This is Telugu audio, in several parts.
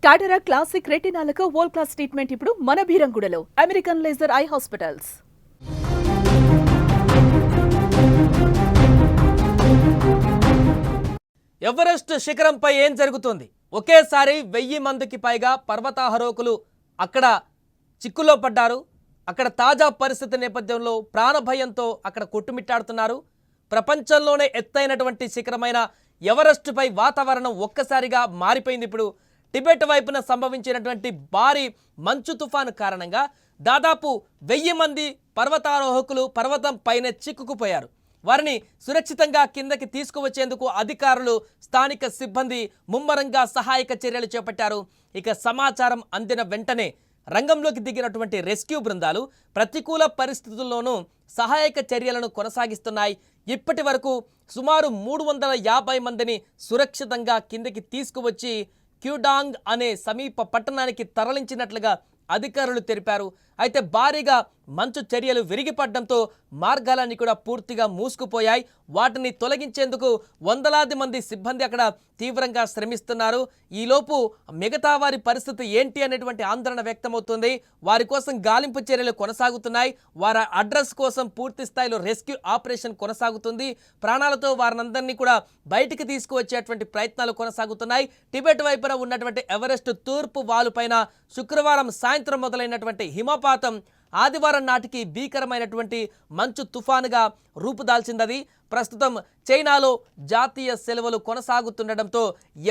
టాటరా క్లాసిక్ రెటినాలకు వరల్డ్ క్లాస్ ట్రీట్మెంట్ ఇప్పుడు మన భీరంగూడలో American laser eye hospitals. Everest శిఖరంపై ఏం జరుగుతుంది? ఒకేసారి 1000 మందికి పైగా పర్వతారోహకులు అక్కడ చిక్కులో పడ్డారు. అక్కడ తాజా పరిస్థితి నేపథ్యంలో ప్రాణభయంతో అక్కడ కొట్టుమిట్టాడుతున్నారు. ప్రపంచంలోనే ఎత్తైనటువంటి శిఖరమైన ఎవరెస్టుపై వాతావరణం ఒక్కసారిగా మారిపోయింది. ఇప్పుడు టిబెట్ వైపున సంభవించినటువంటి భారీ మంచు తుఫాను కారణంగా దాదాపు 1000 మంది పర్వతారోహకులు పర్వతం పైన చిక్కుకుపోయారు. వారిని సురక్షితంగా కిందకి తీసుకువచ్చేందుకు అధికారులు, స్థానిక సిబ్బంది ముమ్మరంగా సహాయక చర్యలు చేపట్టారు. ఇక సమాచారం అందిన వెంటనే రంగంలోకి దిగినటువంటి రెస్క్యూ బృందాలు ప్రతికూల పరిస్థితుల్లోనూ సహాయక చర్యలను కొనసాగిస్తున్నాయి. ఇప్పటి వరకు సుమారు 350 మందిని సురక్షితంగా కిందకి తీసుకువచ్చి క్యూడాంగ్ అనే సమీప పట్టణానికి తరలించినట్లుగా అధికారులు తెలిపారు. అయితే భారీగా మంచు చర్యలు విరిగిపడడంతో మార్గాలన్నీ కూడా పూర్తిగా మూసుకుపోయాయి. వాటిని తొలగించేందుకు వందలాది మంది సిబ్బంది అక్కడ తీవ్రంగా శ్రమిస్తున్నారు. ఈలోపు మిగతా వారి పరిస్థితి ఏంటి అనేటువంటి ఆందోళన వ్యక్తమవుతుంది. వారి కోసం గాలింపు చర్యలు కొనసాగుతున్నాయి. వారి అడ్రస్ కోసం పూర్తి స్థాయిలో రెస్క్యూ ఆపరేషన్ కొనసాగుతుంది. ప్రాణాలతో వారినందరినీ కూడా బయటికి తీసుకువచ్చేటువంటి ప్రయత్నాలు కొనసాగుతున్నాయి. టిబెట్ వైపున ఉన్నటువంటి ఎవరెస్ట్ తూర్పు వాలుపైన శుక్రవారం సాయంత్రం మొదలైనటువంటి హిమపాతం ఆదివారం నాటికి భీకరమైనటువంటి మంచు తుఫానుగా రూపుదాల్చింది. ప్రస్తుతం చైనాలో జాతీయ సెలవులు కొనసాగుతుండటంతో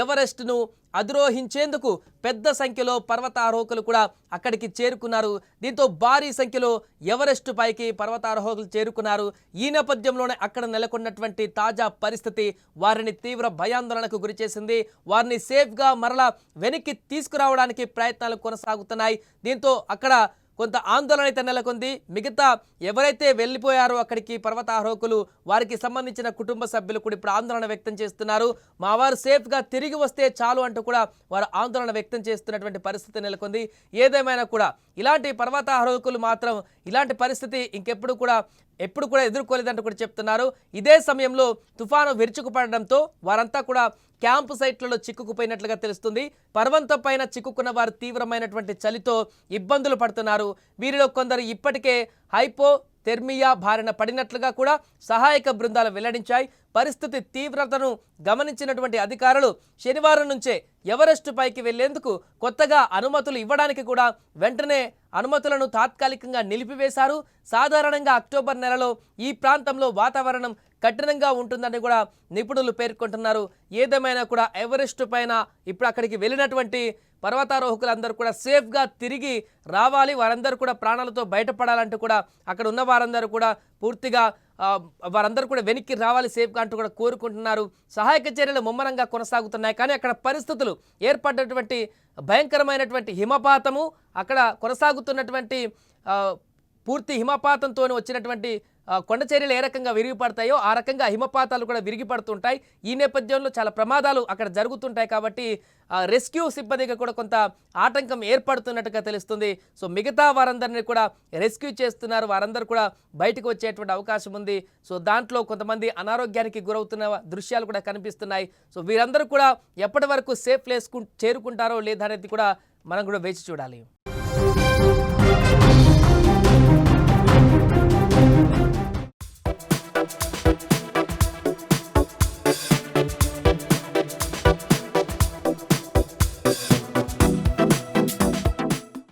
ఎవరెస్ట్ను అధిరోహించేందుకు పెద్ద సంఖ్యలో పర్వతారోహకులు కూడా అక్కడికి చేరుకున్నారు. దీంతో భారీ సంఖ్యలో ఎవరెస్ట్ పైకి పర్వతారోహకులు చేరుకున్నారు. ఈ నేపథ్యంలోనే అక్కడ నెలకొన్నటువంటి తాజా పరిస్థితి వారిని తీవ్ర భయాందోళనకు గురిచేసింది. వారిని సేఫ్గా మరలా వెనక్కి తీసుకురావడానికి ప్రయత్నాలు కొనసాగుతున్నాయి. దీంతో అక్కడ కొంత ఆందోళన అయితే నెలకొంది. మిగతా ఎవరైతే వెళ్ళిపోయారో అక్కడికి పర్వతారోహకులు, వారికి సంబంధించిన కుటుంబ సభ్యులు కూడా ఇప్పుడు ఆందోళన వ్యక్తం చేస్తున్నారు. మా వారు సేఫ్గా తిరిగి వస్తే చాలు అంటూ కూడా వారు ఆందోళన వ్యక్తం చేస్తున్నటువంటి పరిస్థితి నెలకొంది. ఏదేమైనా కూడా ఇలాంటి పర్వతారోహకులు మాత్రం ఇలాంటి పరిస్థితి ఎప్పుడు కూడా ఎదుర్కోలేదంటూ కూడా చెప్తున్నారు. ఇదే సమయంలో తుఫాను విరుచుకుపడడంతో వారంతా కూడా క్యాంపు సైట్లలో చిక్కుకుపోయినట్లుగా తెలుస్తుంది. పర్వతం పైన చిక్కుకున్న వారు తీవ్రమైనటువంటి చలితో ఇబ్బందులు పడుతున్నారు. వీరిలో కొందరు ఇప్పటికే హైపోథెర్మియా బారిన పడినట్లుగా కూడా సహాయక బృందాలు వెల్లడించాయి. పరిస్థితి తీవ్రతను గమనించినటువంటి అధికారులు శనివారం నుంచే ఎవరెస్ట్ పైకి వెళ్లేందుకు కొత్తగా అనుమతులు ఇవ్వడానికి కూడా వెంటనే అనుమతులను తాత్కాలికంగా నిలిపివేశారు. సాధారణంగా అక్టోబర్ నెలలో ఈ ప్రాంతంలో వాతావరణం కఠినంగా ఉంటుందని కూడా నిపుణులు పేర్కొంటున్నారు. ఏదేమైనా కూడా ఎవరెస్ట్ పైన ఇప్పుడు అక్కడికి వెళ్ళినటువంటి పర్వతారోహకులందరూ కూడా సేఫ్గా తిరిగి రావాలి, వారందరూ కూడా ప్రాణాలతో బయటపడాలంటూ కూడా అక్కడ ఉన్న వారందరూ కూడా పూర్తిగా వారందరూ కూడా వెనక్కి రావాలి సేఫ్గా అంటూ కూడా కోరుకుంటున్నారు. సహాయక చర్యలు ముమ్మరంగా కొనసాగుతున్నాయి. కానీ అక్కడ పరిస్థితులు ఏర్పడినటువంటి భయంకరమైనటువంటి హిమపాతము, అక్కడ కొనసాగుతున్నటువంటి పూర్తి హిమపాతంతో వచ్చినటువంటి కొండ చర్యలు ఏ రకంగా విరిగిపడతాయో ఆ రకంగా హిమపాతాలు కూడా విరిగిపడుతుంటాయి. ఈ నేపథ్యంలో చాలా ప్రమాదాలు అక్కడ జరుగుతుంటాయి. కాబట్టి రెస్క్యూ సిబ్బందిగా కూడా కొంత ఆటంకం ఏర్పడుతున్నట్టుగా తెలుస్తుంది. సో మిగతా వారందరినీ కూడా రెస్క్యూ చేస్తున్నారు. వారందరూ కూడా బయటకు వచ్చేటువంటి అవకాశం ఉంది. సో దాంట్లో కొంతమంది అనారోగ్యానికి గురవుతున్న దృశ్యాలు కూడా కనిపిస్తున్నాయి. సో వీరందరూ కూడా ఎప్పటి వరకు సేఫ్ ప్లేస్ చేరుకుంటారో లేదా అనేది కూడా మనం కూడా వేచి చూడాలి.